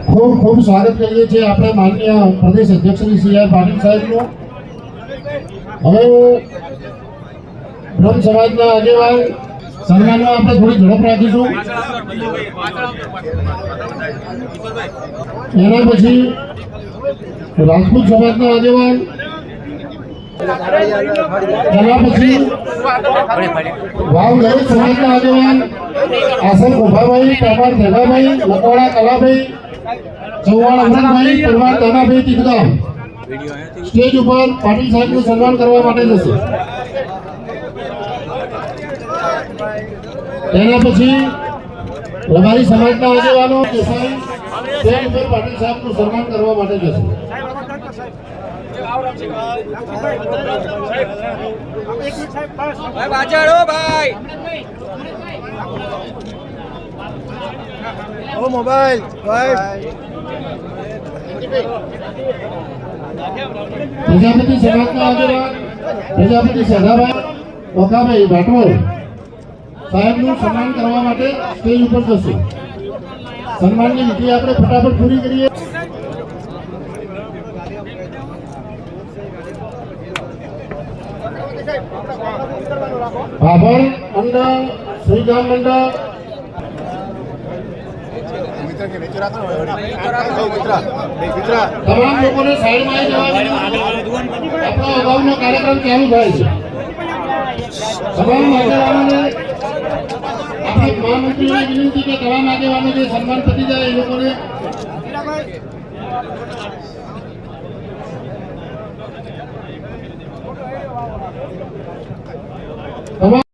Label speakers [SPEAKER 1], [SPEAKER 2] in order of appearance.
[SPEAKER 1] ખૂબ ખૂબ સ્વાગત કરીએ છીએ આપણે માનનીય પ્રદેશ અધ્યક્ષ શ્રી સી આર પાટીલ સાહેબનું। હવે હું બ્રહ્મ સમાજના આગેવાન સન્માનમાં આપણે થોડી ઝડપ રાખીશું। એના પછી રાજપૂત સમાજના આગેવાન, એના પછી વાવ લલિત સમાજના આગેવાન આસન ગોભાભાઈ, પરમાર ધેગાભાઈ, લકવાડા કલાભાઈ, ચૌહાણ અમરભાઈ, પરમાર દાનાભાઈ તીકગામ સ્ટેજ ઉપર પાટીલ સાહેબનું સન્માન કરવા માટે જશે। તેના પછી રબારી સમાજના આગેવાનો દેસાઈ સ્ટેજ ઉપર પાટીલ સાહેબનું સન્માન કરવા માટે જશે।
[SPEAKER 2] મોબાઈલ
[SPEAKER 1] પ્રજાપતિ સમાજના આગેવાન પ્રજાપતિ સદાભાઈ ઓકાભાઈ ભાટવળ સાહેબનું સન્માન કરવા માટે સ્ટેજ ઉપર જશે। સન્માનની વિધિ આપણે ફટાફટ પૂરી કરીએ। ભાભર મંડળ, શ્રીગામ મંડળ, તમામ લોકોને સાઈડમાં આવી જવાનું। આપણો અગાઉનો કાર્યક્રમ ચાલુ થાય છે। તમામ આગેવાનોને આપણે મહામંત્રીને વિનંતી કે તમામ આગેવાનો જે સન્માન પતી જાય એ લોકોને તમામ